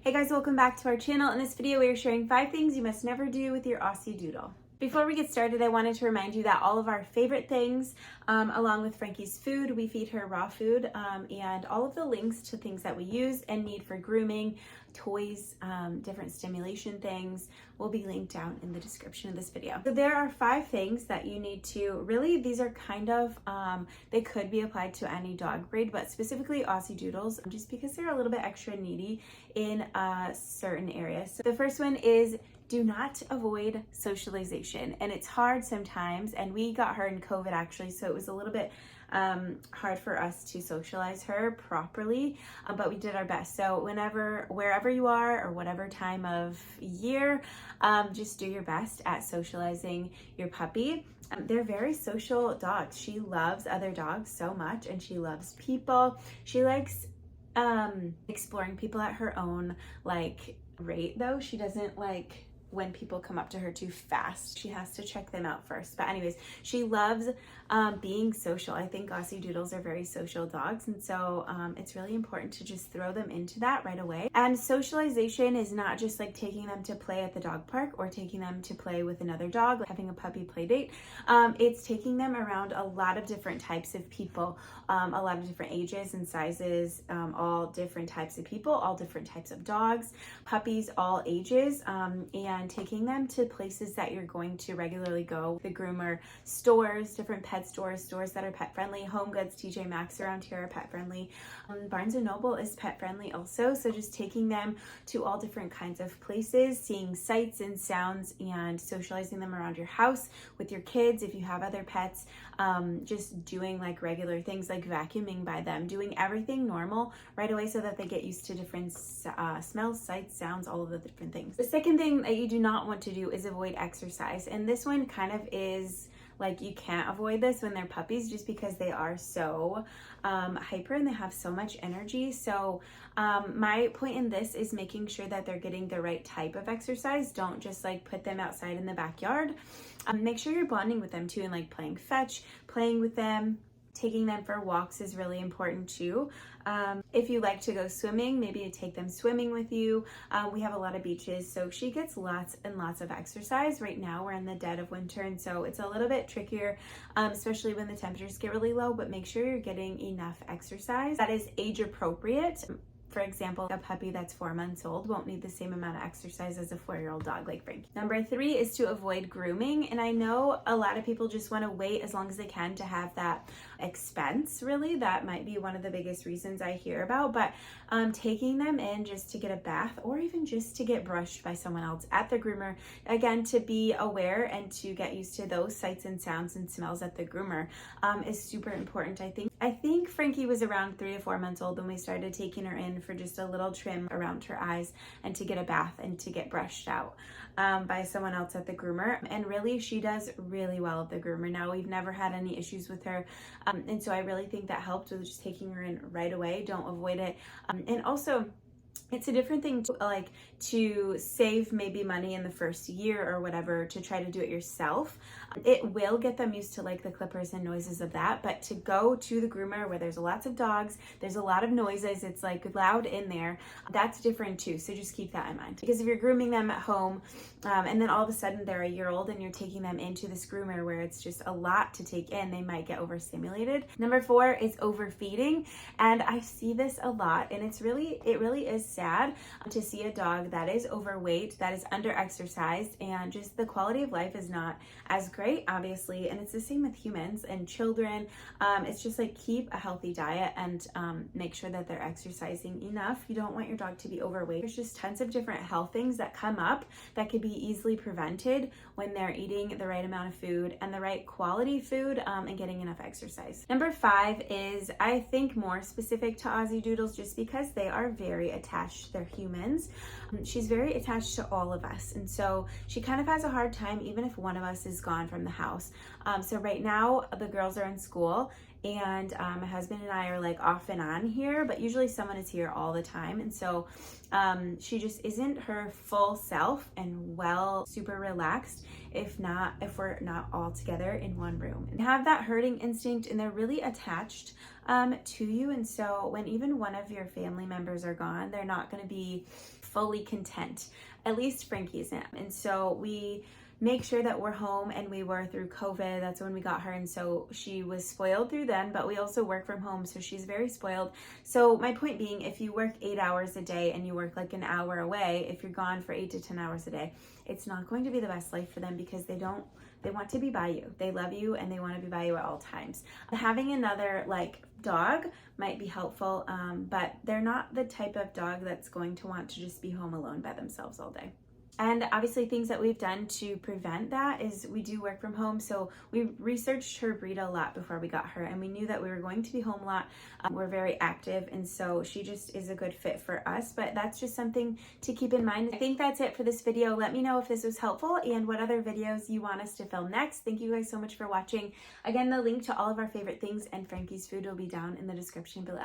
Hey guys, welcome back to our channel. In this video, we are sharing 5 things you must never do with your Aussiedoodle. Before we get started, I wanted to remind you that all of our favorite things, along with Frankie's food, we feed her raw food, and all of the links to things that we use and need for grooming, toys, different stimulation things will be linked down in the description of this video. So there are 5 things that you need to, really, these are kind of, they could be applied to any dog breed, but specifically Aussiedoodles, just because they're a little bit extra needy in certain areas. So the first one is do not avoid socialization. And it's hard sometimes, and we got her in COVID actually, so it was a little bit hard for us to socialize her properly, but we did our best. So wherever you are or whatever time of year, just do your best at socializing your puppy. They're very social dogs. She loves other dogs so much, and she loves people. She likes exploring people at her own rate though. She doesn't like when people come up to her too fast. She has to check them out first. But anyways, she loves being social. I think Aussiedoodles are very social dogs, and so it's really important to just throw them into that right away. And socialization is not just like taking them to play at the dog park or taking them to play with another dog, like having a puppy play date. It's taking them around a lot of different types of people, a lot of different ages and sizes, all different types of people, all different types of dogs, puppies, all ages, and taking them to places that you're going to regularly go, the groomer, stores, different pet stores, stores that are pet friendly. Home Goods, TJ Maxx around here are pet friendly. Barnes & Noble is pet friendly also. So just taking them to all different kinds of places, seeing sights and sounds, and socializing them around your house with your kids. If you have other pets, just doing like regular things like vacuuming by them, doing everything normal right away so that they get used to different smells, sights, sounds, all of the different things. The second thing that you do not want to do is avoid exercise. And this one kind of is like, you can't avoid this when they're puppies, just because they are so hyper and they have so much energy. So my point in this is making sure that they're getting the right type of exercise. Don't just like put them outside in the backyard. Make sure you're bonding with them too, and like playing fetch, playing with them. Taking them for walks is really important too. If you like to go swimming, maybe you take them swimming with you. We have a lot of beaches, so she gets lots and lots of exercise. Right now we're in the dead of winter, and so it's a little bit trickier, especially when the temperatures get really low, but make sure you're getting enough exercise that is age appropriate. For example, a puppy that's 4 months old won't need the same amount of exercise as a 4-year-old dog like Frankie. Number 3 is to avoid grooming. And I know a lot of people just want to wait as long as they can to have that expense, really. That might be one of the biggest reasons I hear about, but taking them in just to get a bath, or even just to get brushed by someone else at the groomer, again, to be aware and to get used to those sights and sounds and smells at the groomer, is super important. I think Frankie was around 3 to 4 months old when we started taking her in for just a little trim around her eyes and to get a bath and to get brushed out by someone else at the groomer. And really, she does really well at the groomer now. We've never had any issues with her, and so I really think that helped with just taking her in right away. Don't avoid it. And also, it's a different thing to save maybe money in the first year or whatever to try to do it yourself. It will get them used to like the clippers and noises of that, but to go to the groomer where there's lots of dogs, there's a lot of noises, it's like loud in there, that's different too. So just keep that in mind, because if you're grooming them at home and then all of a sudden they're a year old and you're taking them into this groomer where it's just a lot to take in, they might get overstimulated. Number 4 is overfeeding, and I see this a lot, and it really is sad to see a dog that is overweight, that is under exercised, and just the quality of life is not as great, obviously. And it's the same with humans and children. It's just like, keep a healthy diet and make sure that they're exercising enough. You don't want your dog to be overweight. There's just tons of different health things that come up that could be easily prevented when they're eating the right amount of food and the right quality food, and getting enough exercise. Number 5 is, I think, more specific to Aussiedoodles, just because they are very attached. They're humans. She's very attached to all of us, and so she kind of has a hard time even if one of us is gone from the house. So right now the girls are in school, and my husband and I are like off and on here, but usually someone is here all the time. And so she just isn't her full self and super relaxed if we're not all together in one room, and have that herding instinct, and they're really attached to you. And so when even one of your family members are gone, they're not going to be fully content. At least Frankie isn't. And so we make sure that we're home, and we were through COVID. That's when we got her, and so she was spoiled through then, but we also work from home, so she's very spoiled. So my point being, if you work 8 hours a day and you work like an hour away, if you're gone for 8 to 10 hours a day, it's not going to be the best life for them, because they want to be by you. They love you and they want to be by you at all times. Having another like dog might be helpful, but they're not the type of dog that's going to want to just be home alone by themselves all day. And obviously things that we've done to prevent that is we do work from home. So we researched her breed a lot before we got her, and we knew that we were going to be home a lot. We're very active, and so she just is a good fit for us, but that's just something to keep in mind. I think that's it for this video. Let me know if this was helpful and what other videos you want us to film next. Thank you guys so much for watching. Again, the link to all of our favorite things and Frankie's food will be down in the description below.